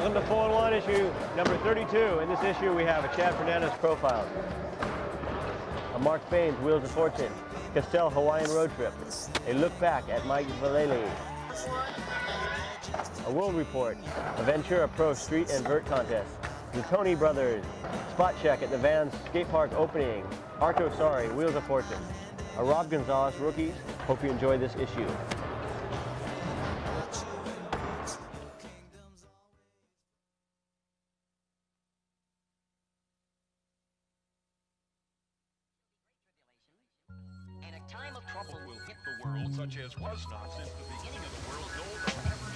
Welcome to 4-1 issue number 32. In this issue, we have a Chad Fernandez profile, a Mark Baines Wheels of Fortune, Castell Hawaiian Road Trip, a look back at Mike Vallely, a World Report, a Ventura Pro Street and Vert Contest, the Tony Brothers, Spot Check at the Vans Skate Park opening, Arto Sari Wheels of Fortune, a Rob Gonzalez Rookies. Hope you enjoy this issue. And a time of trouble will hit the world such as was not since the beginning of the world gold or ever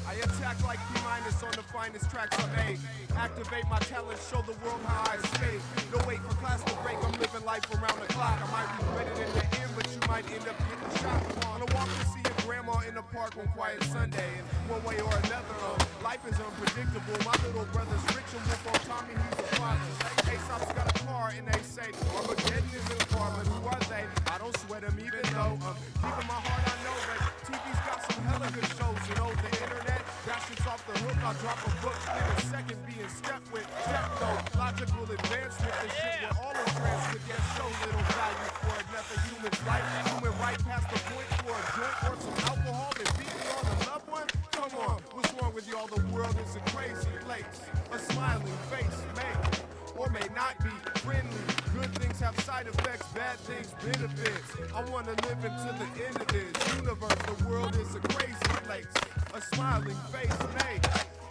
I attack like B- on the finest tracks I made. Activate my talent, show the world how I escape. No wait for class to break, I'm living life around the clock. I might regret it in the end, but you might end up getting shot. On a walk to see your grandma in the park on quiet Sunday. And one way or another, life is unpredictable. My little brother's rich and wolf on Tommy, he's a father. Aesop's got a car and they say Armageddon is in the car, but who are they? I don't sweat them even though deep in my heart I know that TV's got some hella good shows. You know the internet, that shit's off the hook. I'll drop a book in a second, being stepped with technological advancement. The shit we're all entranced with, yet show little value for another human's life. Human right past the point for a joint or some alcohol and beating on a loved one. Come on, what's wrong with y'all? The world is a crazy place. A smiling face may or may not be friendly. Good things have side effects, bad things benefits. I wanna live into the end of this universe. The world is a crazy place. A smiling face may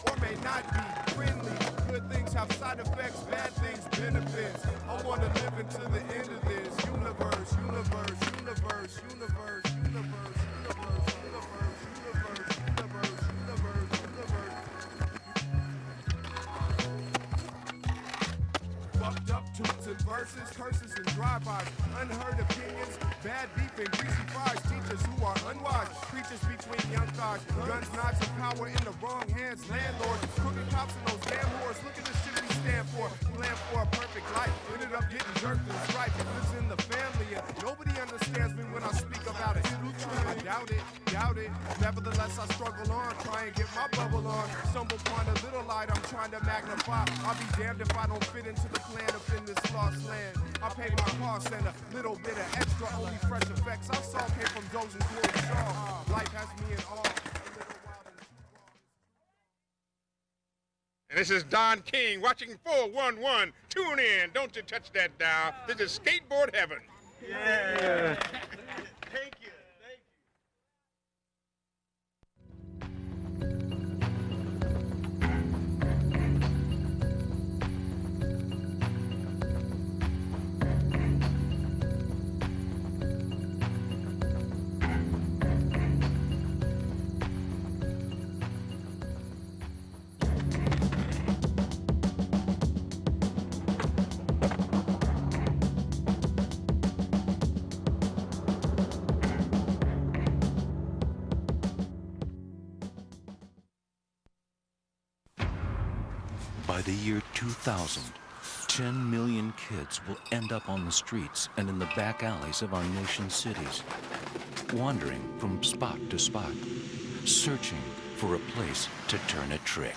or may not be friendly. Good things have side effects, bad things benefits. I wanna live into the end of this universe, universe, universe, universe, universe, universe, universe, universe, universe, universe, universe. Fucked up toots and verses, curses and drive-bys, unheard opinions, bad beef and greasy fries, teachers who are unwise, preachers between young guys, guns, knives, and power in the wrong hands, landlords, crooked cops and those damn whores, look at the shit we stand for, plan for a perfect life, ended up getting jerked and strife, it lives in the family, and nobody understands me when I speak about it, I doubt it, nevertheless I struggle on, try and get my bubble on, stumble upon a little light I'm trying to magnify, I'll be damned if I don't fit into the plan up in this lost land. I paid my costs and a little bit of extra, only fresh effects I saw came from those and Corey Shaw. Life has me in awe. And this is Don King watching 411. Tune in. Don't you touch that dial. This is skateboard heaven. Yeah. Thank you. By the year 2000, 10 million kids will end up on the streets and in the back alleys of our nation's cities, wandering from spot to spot, searching for a place to turn a trick.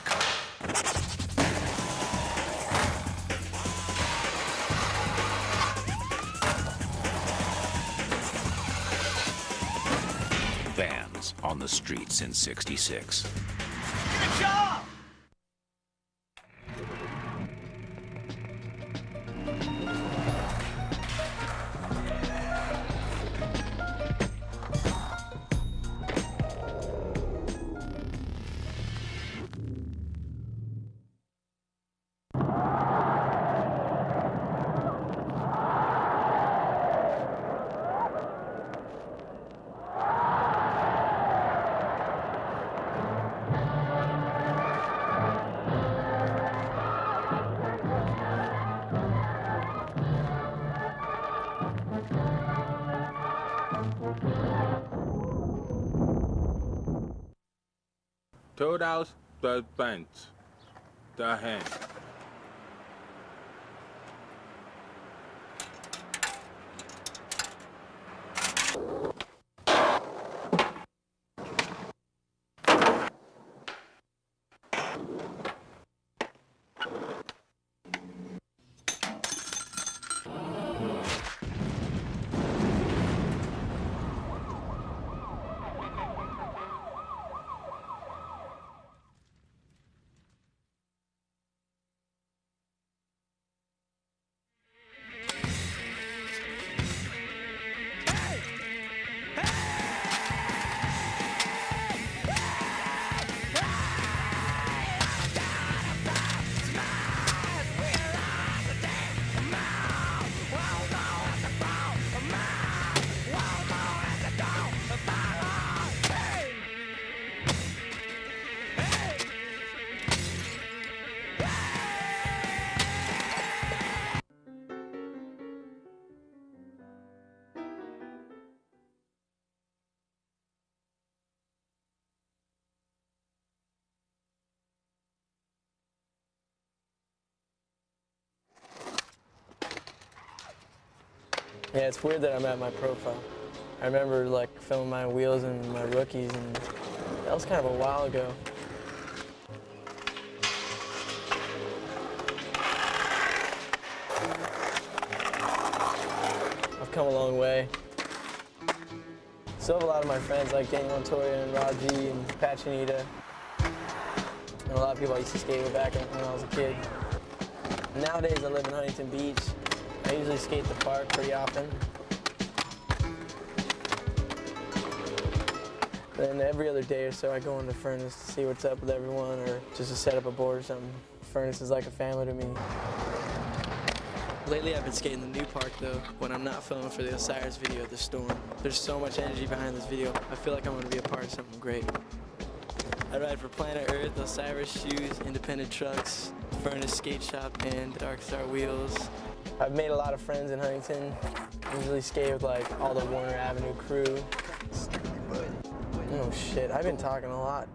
Vans on the streets in '66. Good job! Toadhouse, the fence, the hen. Yeah, it's weird that I'm at my profile. I remember like filming my wheels and my rookies, and that was kind of a while ago. I've come a long way. Still have a lot of my friends like Daniel Montoya and Raji and Pachinita. And a lot of people I used to skate with back when I was a kid. Nowadays I live in Huntington Beach. I usually skate the park pretty often. Then every other day or so I go into Furnace to see what's up with everyone or just to set up a board or something. Furnace is like a family to me. Lately I've been skating the new park though, when I'm not filming for the Osiris video, The Storm. There's so much energy behind this video. I feel like I'm gonna be a part of something great. I ride for Planet Earth, Osiris Shoes, Independent Trucks, Furnace Skate Shop, and Dark Star Wheels. I've made a lot of friends in Huntington. Usually skate with like all the Warner Avenue crew. Oh shit, I've been talking a lot.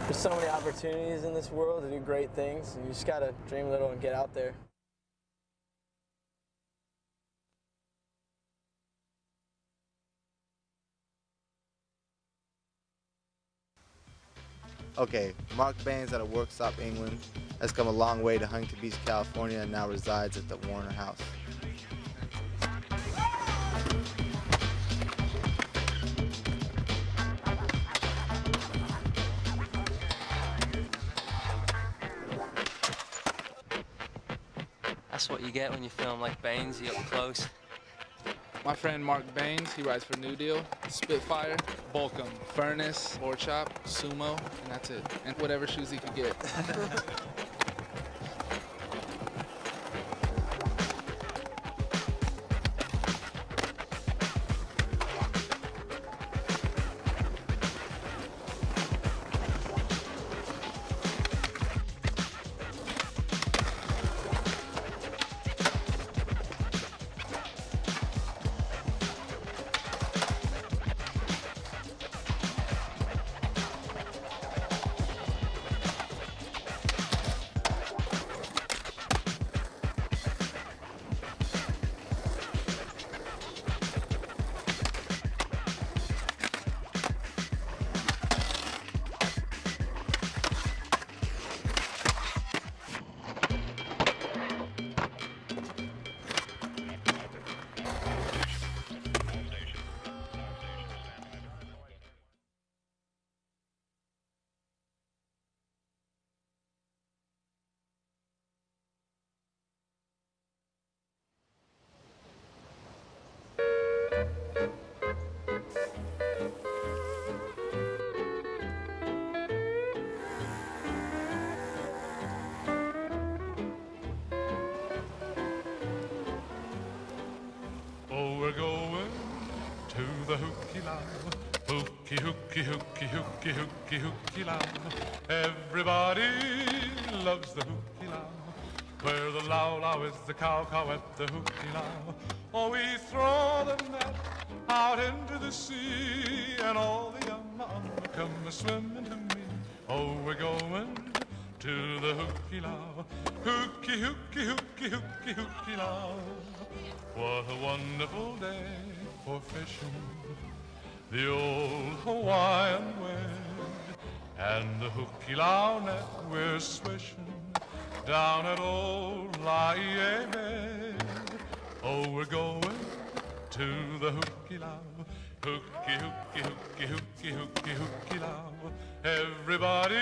There's so many opportunities in this world to do great things. You just gotta dream a little and get out there. Okay, Mark Baines out of Worksop, England, has come a long way to Huntington Beach, California, and now resides at the Warner House. That's what you get when you film like Baines, you up close. My friend Mark Baines, he rides for New Deal, Spitfire, Volcom, Furnace, Board Shop, Sumo, and that's it. And whatever shoes he could get. the Hukilau. Hooky, hooky, hooky, hooky, hooky, Hukilau. Everybody loves the Hukilau. Where the lau-lau is the cow-cow at the Hukilau. Oh, we throw the net out into the sea, and all the yum-yum come a-swimming to me. Oh, we're going to the Hukilau. Hooky, hooky, hooky, hooky, Hukilau. What a wonderful day for fishing, the old Hawaiian way. And the Hukilau net we're swishing down at old Laie Bay. Oh, we're going to the Hukilau. Hooky, hooky, hooky, hooky, hooky, Hukilau. Everybody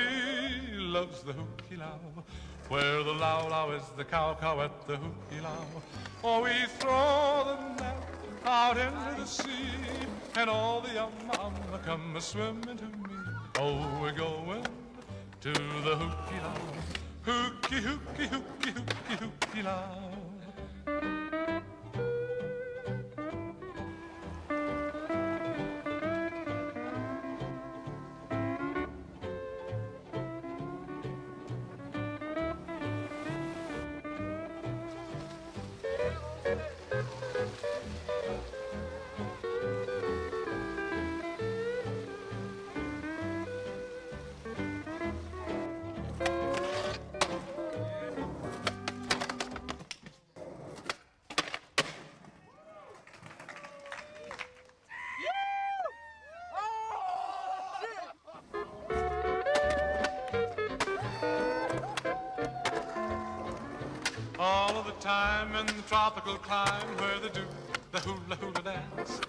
loves the Hukilau. Where the lau-lau is the cow-cow at the Hukilau. Oh, we throw the net out into the sea, and all the yum-yum come a-swimming to me. Oh, we're going to the Hukilau. Hooky, hooky, hooky, hooky, Hukilau. All of the time in the tropical clime where they do the hula hula dance,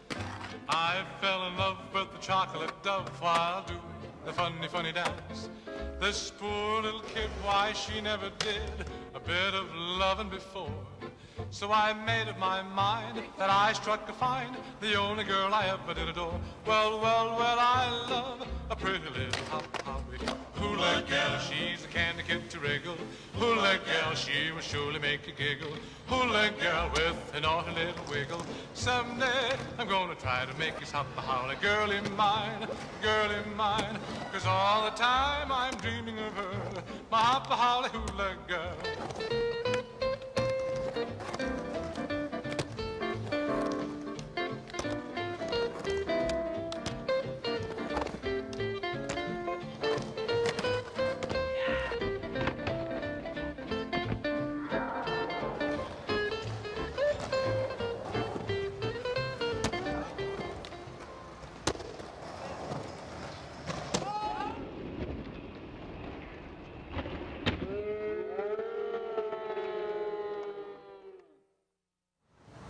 I fell in love with the chocolate dove while doing the funny funny dance. This poor little kid, why she never did a bit of loving before. So I made up my mind that I struck a find, the only girl I ever did adore. Well, well, well, I love a pretty little hop-hoppy hula gal. She's a candy kid to wriggle. Hula gal, she will surely make you giggle. Hula gal with a naughty little wiggle. Someday I'm gonna try to make this hop-a-holla girlie mine, girlie mine. 'Cause all the time I'm dreaming of her, my hop-a-holla hula girl.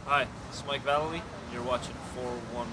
Hi, this is Mike Vallely. You're watching 411.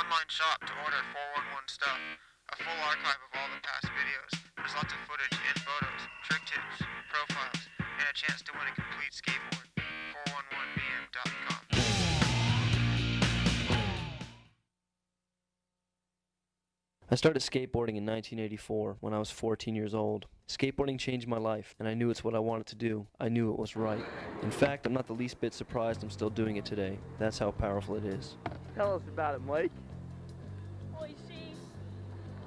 online shop to order 411 stuff. A full archive of all the past videos. There's lots of footage and photos, trick tips, profiles, and a chance to win a complete skateboard. 411bm.com. I started skateboarding in 1984 when I was 14 years old. Skateboarding changed my life, and I knew it's what I wanted to do. I knew it was right. In fact, I'm not the least bit surprised I'm still doing it today. That's how powerful it is. Tell us about it, Mike. Well, you see,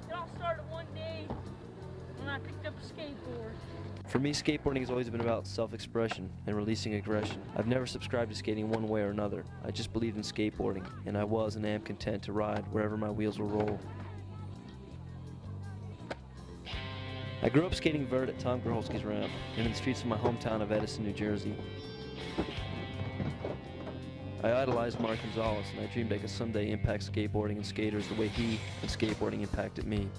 it all started one day when I picked up a skateboard. For me, skateboarding has always been about self-expression and releasing aggression. I've never subscribed to skating one way or another. I just believed in skateboarding, and I was and am content to ride wherever my wheels will roll. I grew up skating vert at Tom Grholski's ramp and in the streets of my hometown of Edison, New Jersey. I idolized Mark Gonzalez, and I dreamed I could someday impact skateboarding and skaters the way he and skateboarding impacted me.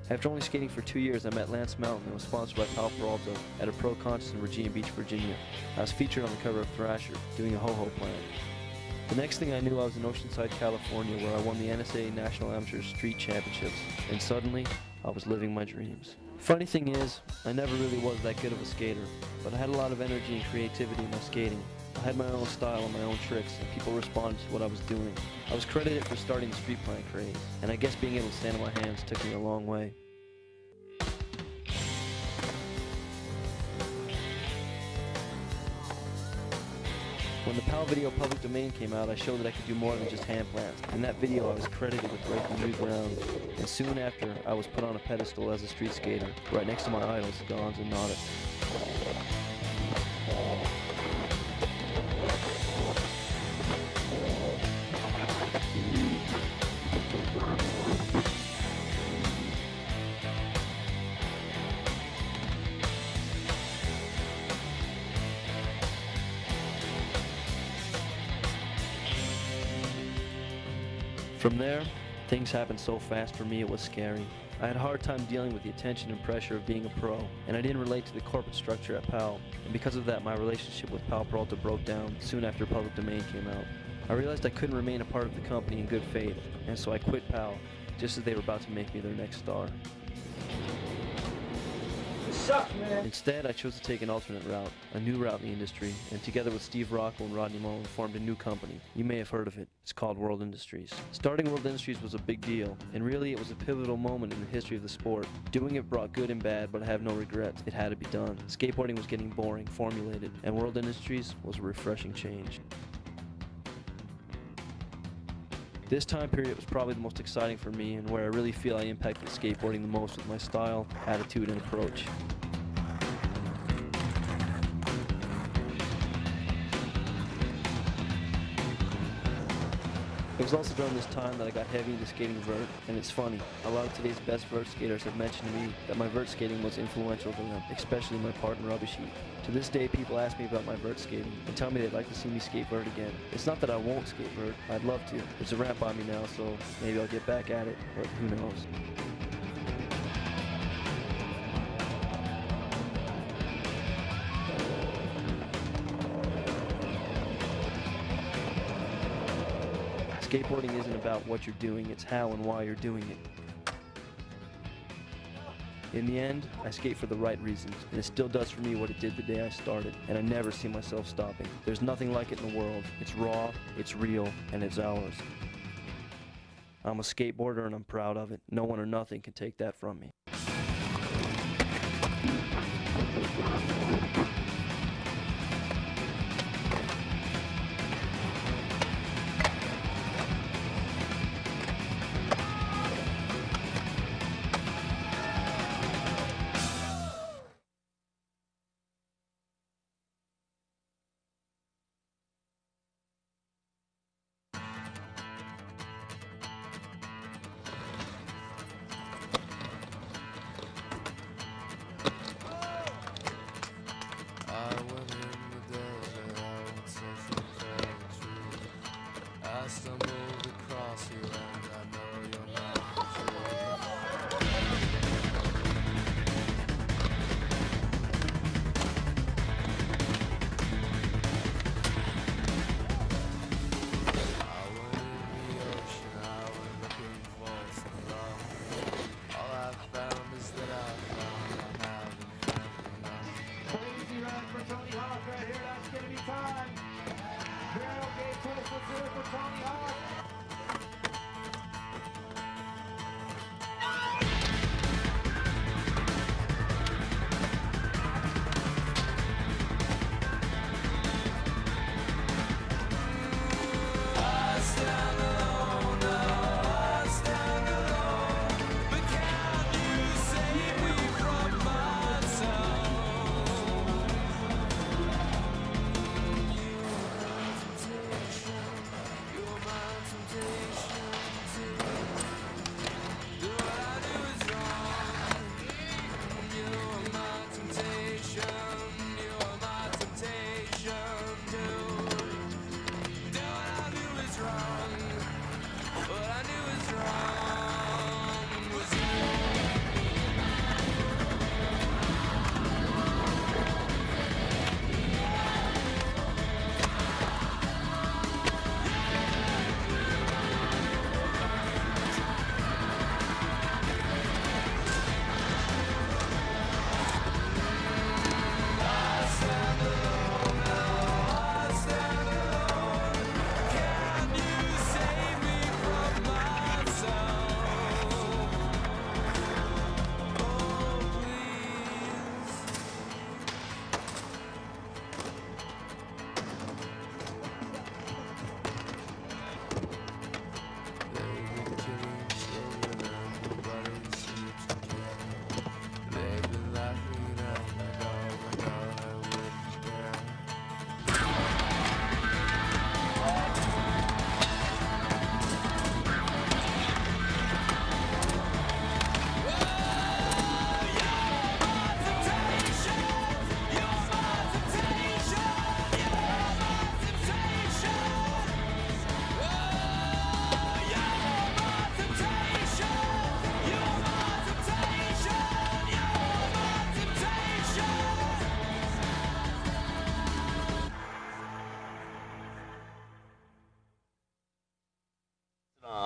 After only skating for 2 years, I met Lance Mountain and was sponsored by Pal Peralta at a pro contest in Virginia Beach, Virginia. I was featured on the cover of Thrasher, doing a ho-ho plant. The next thing I knew, I was in Oceanside, California, where I won the NSA National Amateur Street Championships, and suddenly, I was living my dreams. Funny thing is, I never really was that good of a skater, but I had a lot of energy and creativity in my skating. I had my own style and my own tricks, and people responded to what I was doing. I was credited for starting the street plank craze, and I guess being able to stand on my hands took me a long way. When the PAL video public domain came out, I showed that I could do more than just hand plants. In that video, I was credited with breaking new ground, and soon after, I was put on a pedestal as a street skater, right next to my idols, Gons and Nautic. From there, things happened so fast for me it was scary. I had a hard time dealing with the attention and pressure of being a pro, and I didn't relate to the corporate structure at PAL, and because of that my relationship with Pal Peralta broke down soon after Public Domain came out. I realized I couldn't remain a part of the company in good faith, and so I quit PAL, just as they were about to make me their next star. Sucks, man. Instead, I chose to take an alternate route, a new route in the industry, and together with Steve Rockwell and Rodney Mullen formed a new company. You may have heard of it. It's called World Industries. Starting World Industries was a big deal, and really it was a pivotal moment in the history of the sport. Doing it brought good and bad, but I have no regrets. It had to be done. Skateboarding was getting boring, formulated, and World Industries was a refreshing change. This time period was probably the most exciting for me and where I really feel I impacted skateboarding the most with my style, attitude, and approach. It was also during this time that I got heavy into skating vert, and it's funny, a lot of today's best vert skaters have mentioned to me that my vert skating was influential to them, especially my part in Rubbish Heap. To this day, people ask me about my vert skating and tell me they'd like to see me skate vert again. It's not that I won't skate vert, I'd love to. There's a ramp by me now, so maybe I'll get back at it, but who knows. Skateboarding isn't about what you're doing, it's how and why you're doing it. In the end, I skate for the right reasons, and it still does for me what it did the day I started, and I never see myself stopping. There's nothing like it in the world. It's raw, it's real, and it's ours. I'm a skateboarder and I'm proud of it. No one or nothing can take that from me.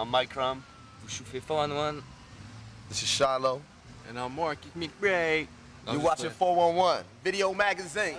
I'm Mike Crum. Vous chauffez 411. This is Shiloh. And I'm Marky McBray. You're watching 411 Video Magazine.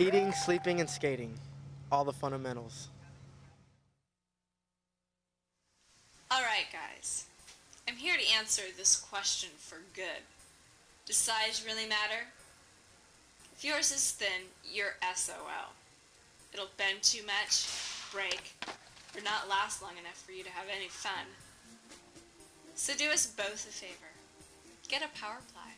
Eating, sleeping, and skating. All the fundamentals. All right, guys. I'm here to answer this question for good. Does size really matter? If yours is thin, you're SOL. It'll bend too much, break, or not last long enough for you to have any fun. So do us both a favor. Get a power ply.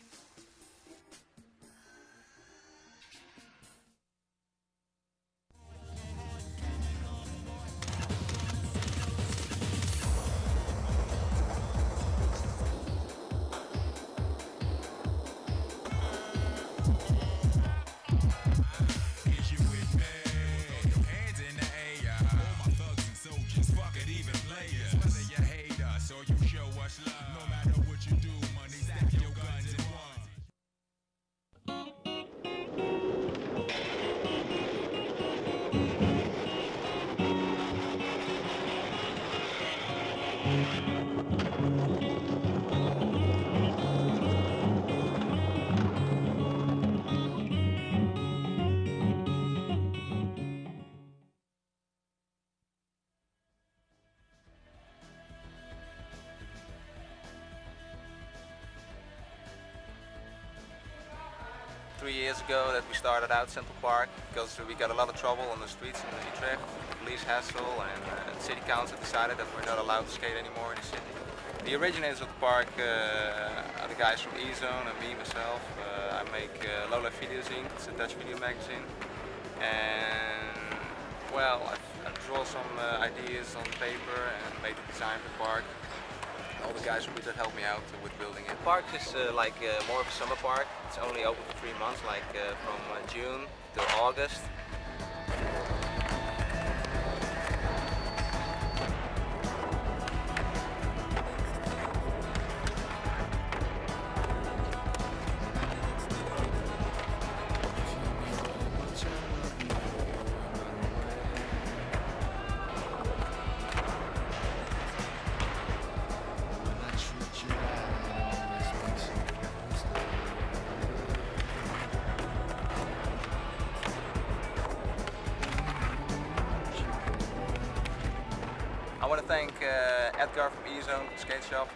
Or you show us love. No matter what you do, money, stack your guns and one. 3 years ago that we started out Central Park because we got a lot of trouble on the streets in Utrecht. Police hassle and city council decided that we're not allowed to skate anymore in the city. The originators of the park are the guys from E-Zone and me, myself. I make Low Life Videozine, it's a Dutch video magazine. And well, I draw some ideas on paper and made the design of the park. All the guys from Utrecht helped me out with building it. The park is like more of a summer park. It's only open for 3 months, like from June till August. I want to thank Edgar from E-Zone Skate Shop.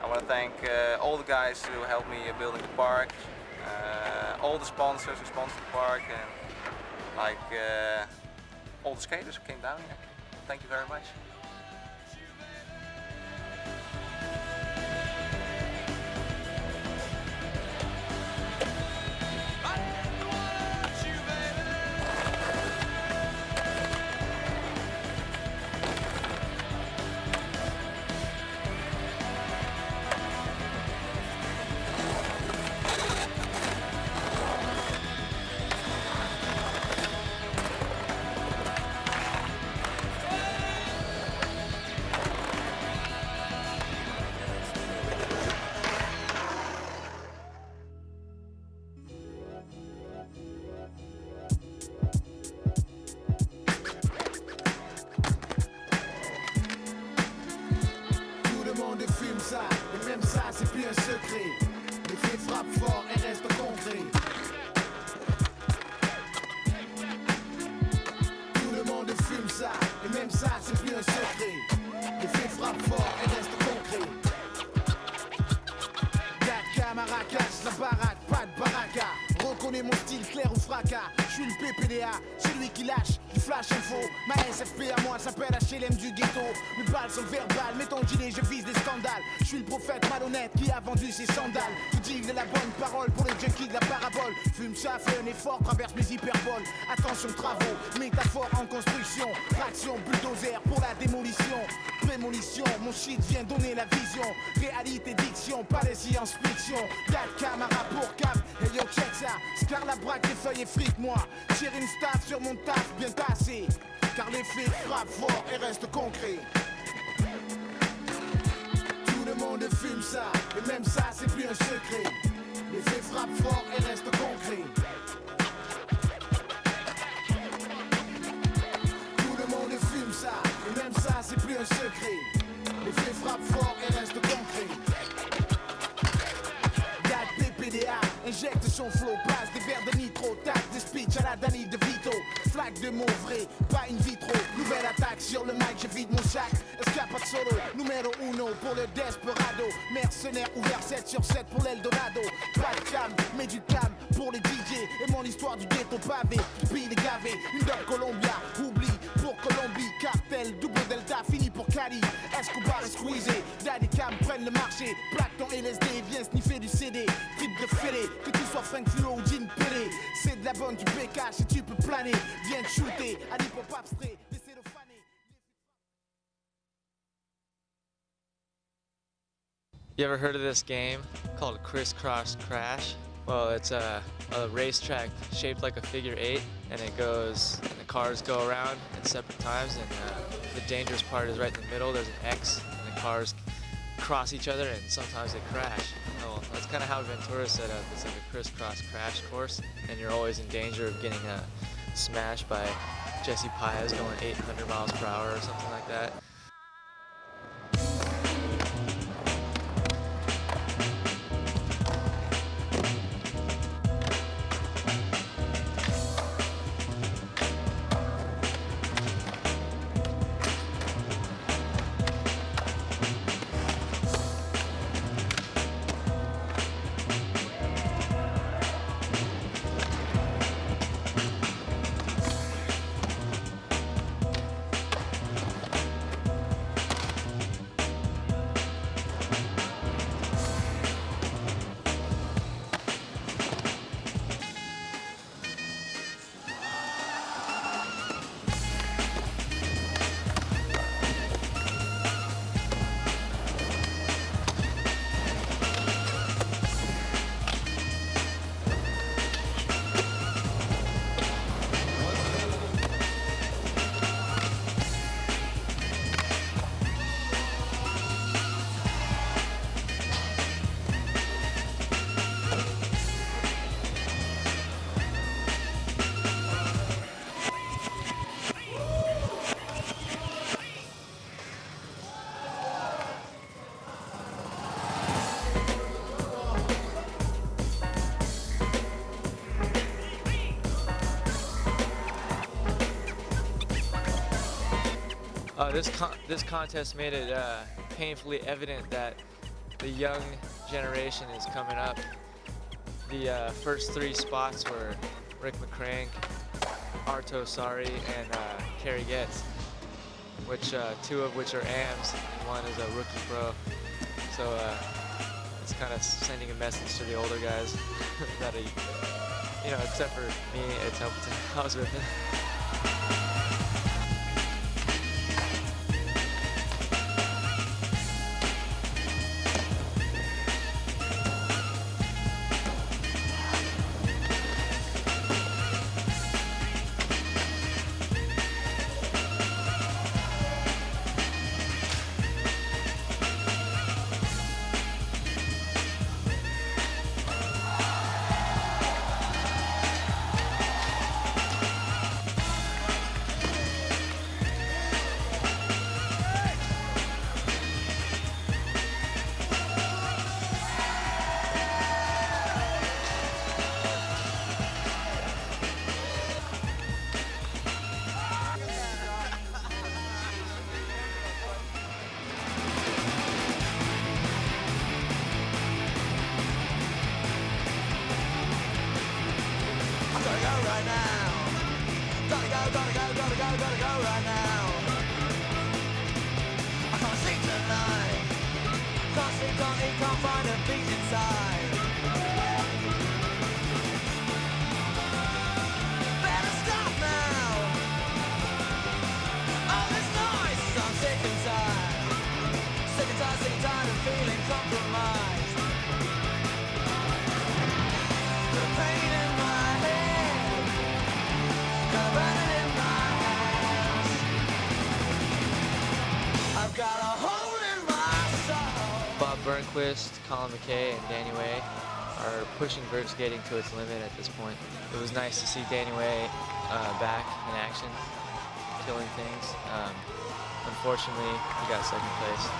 I want to thank all the guys who helped me building the park, all the sponsors who sponsored the park, and like all the skaters who came down here. Thank you very much. Et même ça c'est plus un secret. Les faits frappent fort et restent concrets. Tout le monde fume ça. Et même ça c'est plus un secret. Les faits frappent fort et restent concrets. Gaka, Maracas, la baraque, pas de baraka. Reconnais mon style clair ou fracas. Je suis le PPDA, celui qui lâche du flash info. Ma SFP à moi s'appelle HLM du ghetto. Mes balles sont verbales, mets ton gilet, je vise des scandales. Je suis le prophète malhonnête qui a vendu ses sandales. Tu dis de la bonne parole pour les junkies de la parabole. Fume ça, fais un effort, traverse mes hyperboles. Attention travaux, métaphore en construction. Traction, bulldozer pour la démolition. Prémonition, mon shit vient donner la vision. Réalité, diction, pas de science-fiction. 4 camarades pour cap, hey yo check ça. Scar la braque, les feuilles effritent moi. Tire une staff sur mon taf bien tassé. Car les faits frappent fort et restent concrets. Tout le monde fume ça, et même ça c'est plus un secret. Les faits frappent fort et restent concrets. Tout le monde fume ça, et même ça c'est plus un secret. Les faits frappent fort et restent concrets. PPDA, injecte son flow, place des verres de nitro, tac des speech à la Danny de Vito, flaque de mots vrais, pas in vitro, nouvelle attaque sur le mic, je vide mon sac, escapade solo, numéro 1 pour le desperado, mercenaire ouvert 7 sur 7 pour l'Eldorado, pas de cam, mais du calme pour les DJ, et mon histoire du ghetto pavé, pile gavé, une dame Colombia, oublie pour Colombie, cartel, double delta, fini pour Cali, Escobar et Squeezie, Daddy Cam prennent le marché, plaque ton LSD, viens sniffer du CD, trip de fêlé, que tu sois Frank Fluo ou Jean Pelé, c'est de la bonne du PK, si tu peux planer, viens te shooter, à l'hip-hop abstrait, laissez le faner. You ever heard of this game called Crisscross Crash? Well, it's a racetrack shaped like a figure 8, and it goes, and the cars go around at separate times, and the dangerous part is right in the middle. There's an X, and the cars cross each other, and sometimes they crash. Well, that's kind of how Ventura set up. It's like a crisscross crash course, and you're always in danger of getting smashed by Jesse Paez going 800 miles per hour or something like that. This contest made it painfully evident that the young generation is coming up. The first 3 spots were Rick McCrank, Arto Sari, and Kerry Getz, which 2 of which are AMs, and 1 is a rookie pro. So it's kind of sending a message to the older guys that, you know, except for me, it's Templeton. I was ripping. Burnquist, Colin McKay, and Danny Way are pushing vert skating to its limit at this point. It was nice to see Danny Way back in action, killing things. Unfortunately, he got 2nd place.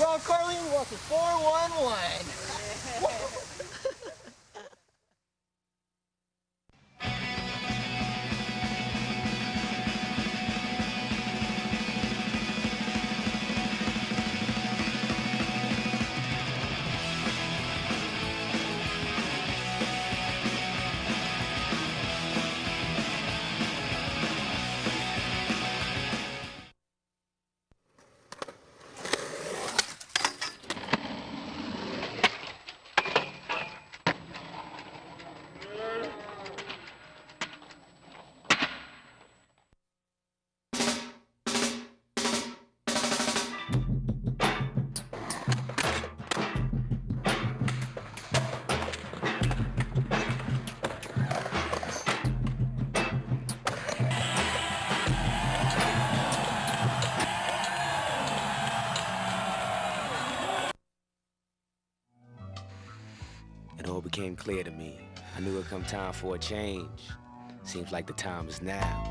Ron Carlin watching 411. It all became clear to me. I knew it'd come time for a change. Seems like the time is now.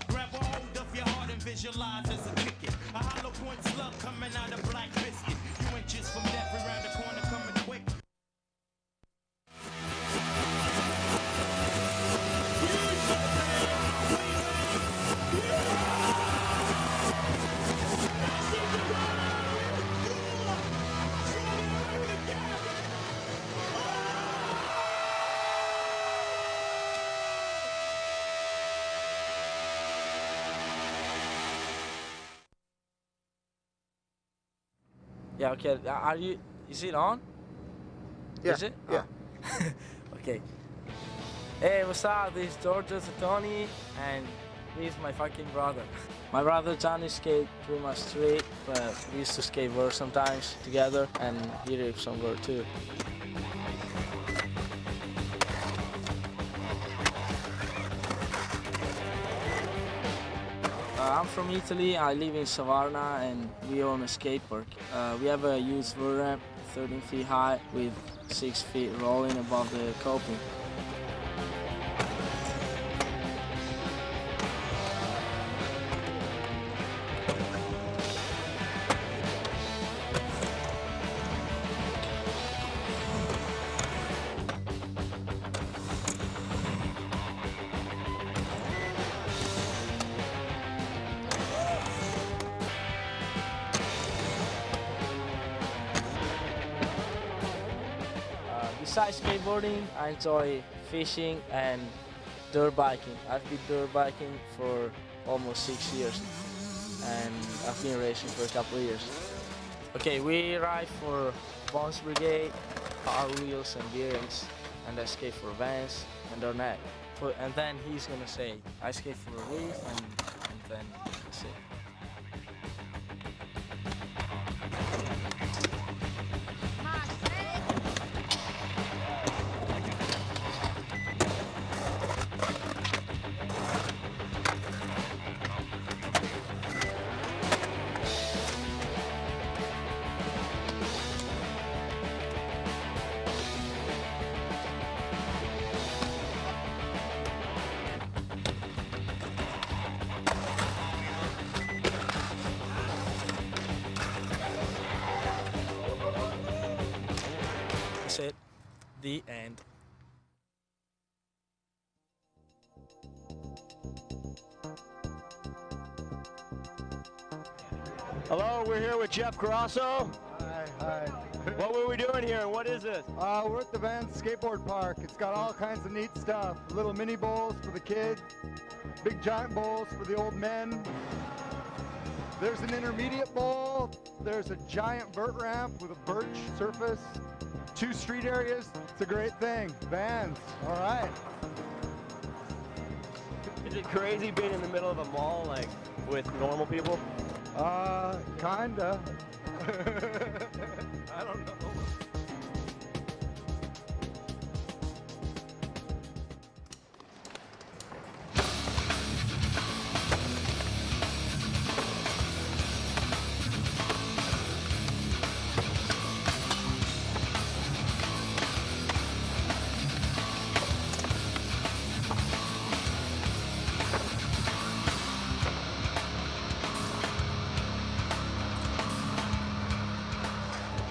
Grab a hold of your heart and visualize as a ticket. A hollow point slug coming out of black biscuit. You inches from death around the corner coming quick. Yeah, okay. Is it on? Yeah. Is it? Yeah. Oh. Okay. Hey, what's up? This is George Tony, and he's my fucking brother. My brother Johnny skate pretty much straight, but we used to skateboard sometimes together, and he ripped some vert too. I'm from Italy. I live in Savarna, and we own a skate park. We have a huge vert ramp, 13 feet high, with 6 feet rolling above the coping. Besides skateboarding, I enjoy fishing and dirt biking. I've been dirt biking for almost 6 years, and I've been racing for a couple of years. Okay, we ride for Bones Brigade, Power Wheels and Bearings, and I skate for Vans and Dornet. And then he's gonna say, I skate for Reef, and then that's it. That's it. The end. Hello, we're here with Jeff Carasso. Hi. What were we doing here, and what is this? We're at the Vans Skateboard Park. It's got all kinds of neat stuff. Little mini bowls for the kids, big giant bowls for the old men. There's an intermediate bowl. There's a giant vert ramp with a birch surface. 2 street areas. It's a great thing. Vans, all right. Is it crazy being in the middle of a mall, like, with normal people? Kinda. I don't know.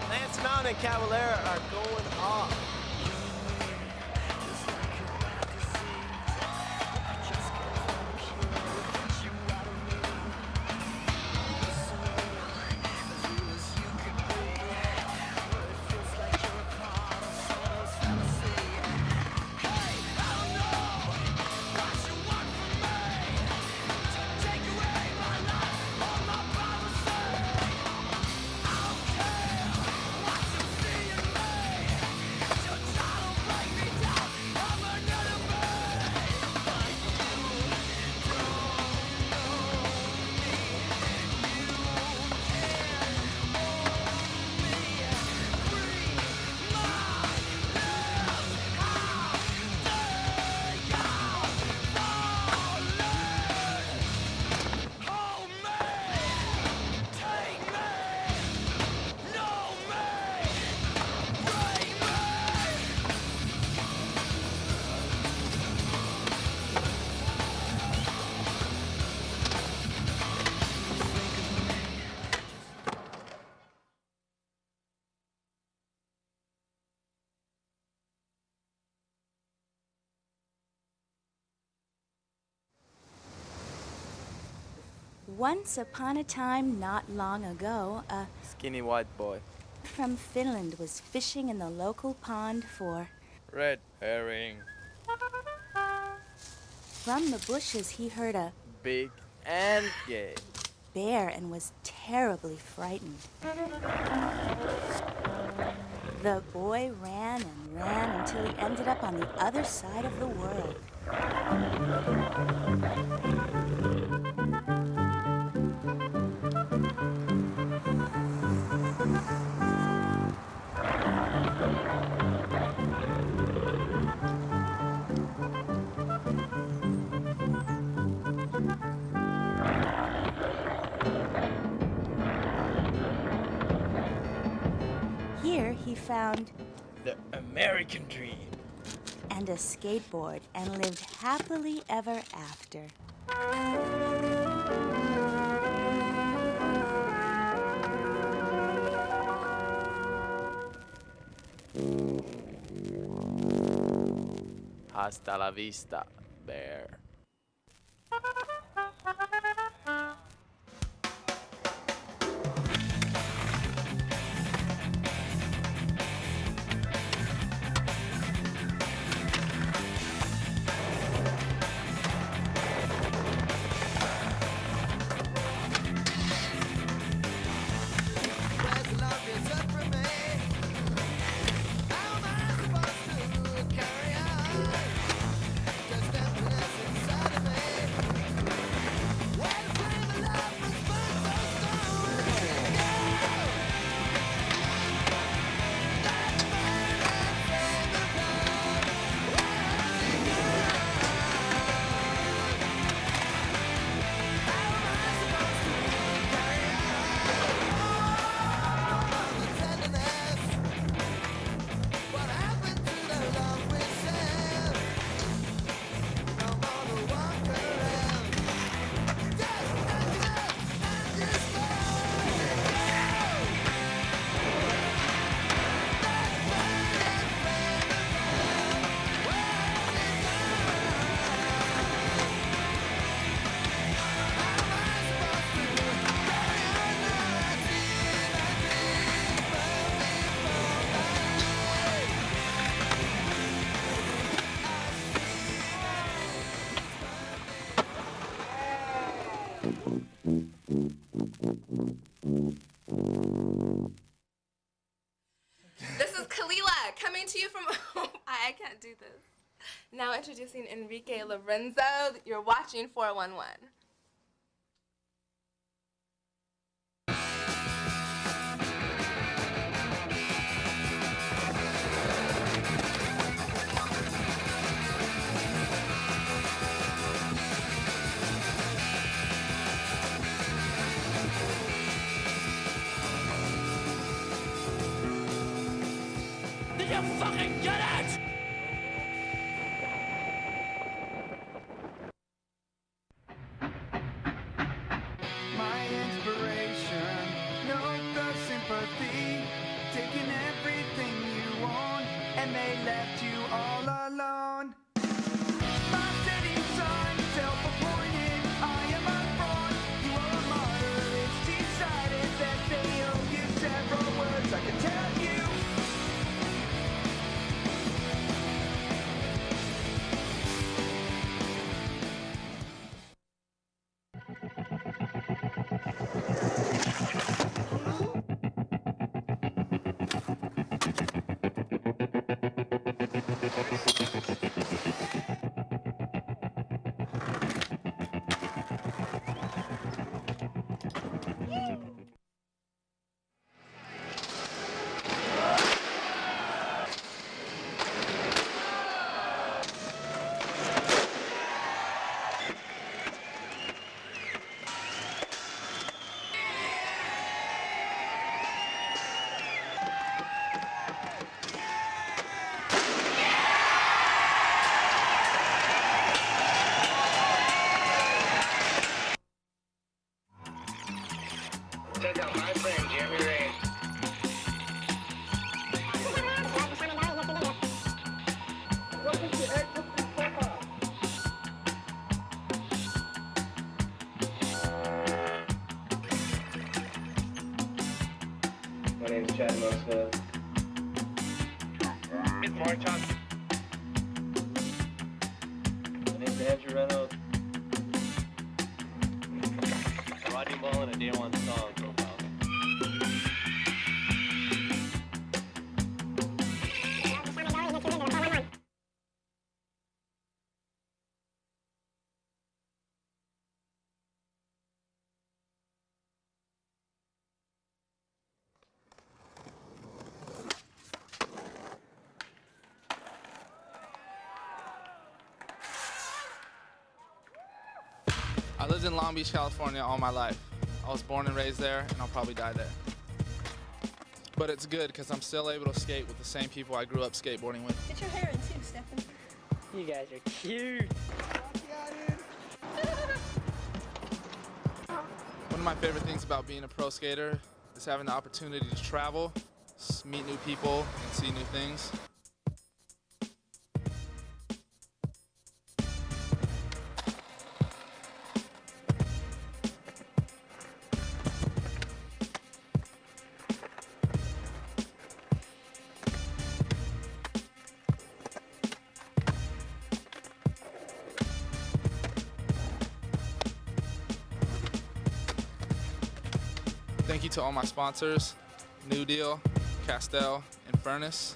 Lance Mountain and Cavalera are going off. Once upon a time, not long ago, a Skinny white boy. from Finland was fishing in the local pond for. Red herring. From the bushes, he heard a Big and gay. bear and was terribly frightened. The boy ran and ran until he ended up on the other side of the world. Here he found the American dream and a skateboard and lived happily ever after. Hasta la vista, bear. This is Kalila coming to you from. I can't do this. Now introducing Enrique Lorenzo. You're watching 411. Did you fucking get it? My inspiration, note the sympathy, taking everything you own, and they left you all alone. My steady sun, self-appointed, I am a fraud, you are a martyr, it's decided that they owe you several words I can tell you. Check out my friend Jeremy Ray. My name is Chad Mosca. It's Mark Johnson. My name is Andrew Reynolds. I'm riding ball and a Day One song profile. I lived in Long Beach, California all my life. I was born and raised there, and I'll probably die there. But it's good because I'm still able to skate with the same people I grew up skateboarding with. Get your hair in too, Stefan. You guys are cute. One of my favorite things about being a pro skater is having the opportunity to travel, meet new people, and see new things. Thank you to all my sponsors, New Deal, Castell, and Furnace.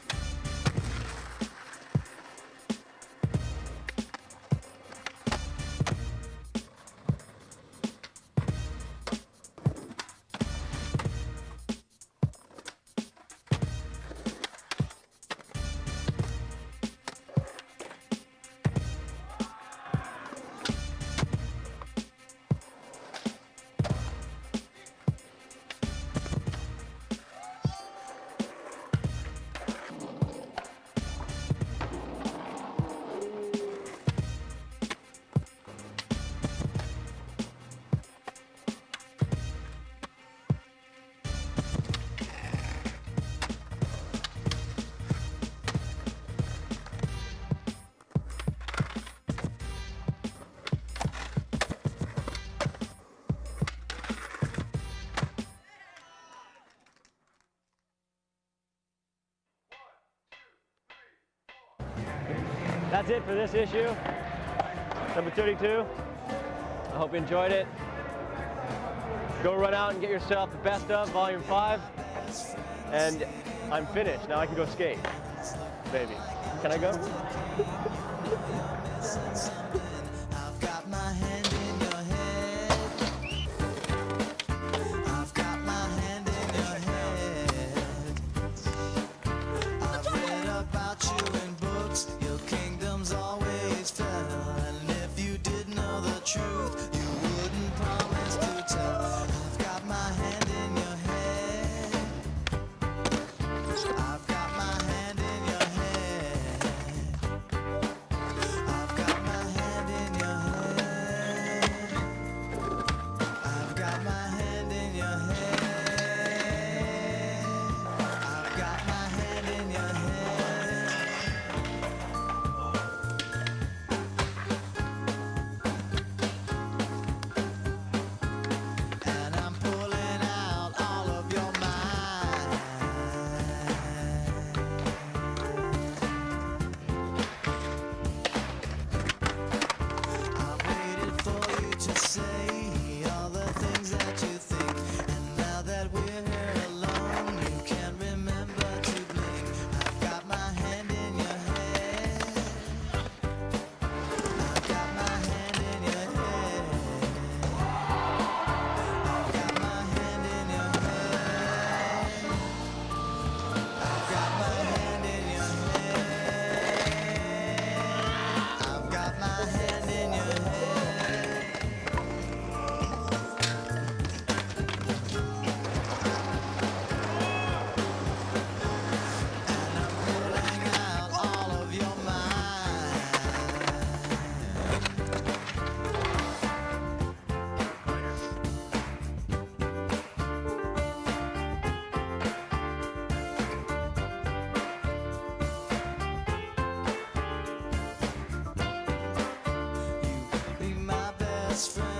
That's it for this issue, number 32. I hope you enjoyed it. Go run out and get yourself the Best Of Volume 5. And I'm finished. Now I can go skate. Baby. Can I go? I've got my hand in your head. I've got my hand in your head. I've read about you in books. Your kingdom's always fell. And if you did know the truth, you wouldn't promise to tell. I've got my hand in your head. I've got my hand in your head. I've got my hand in your head. I've got my hand in your head. I've got my hand in your head. And I'm pulling out all of your mind. I've waited for you to say all the things that you think. And now that we're here alone, you can't remember to blink. I've got my hand in your head. I've got my hand in your head. I've got my hand in your head. I've got my hand in your head. I've got my hand in your head. And I'm pulling out all of your mind. You be my best friend.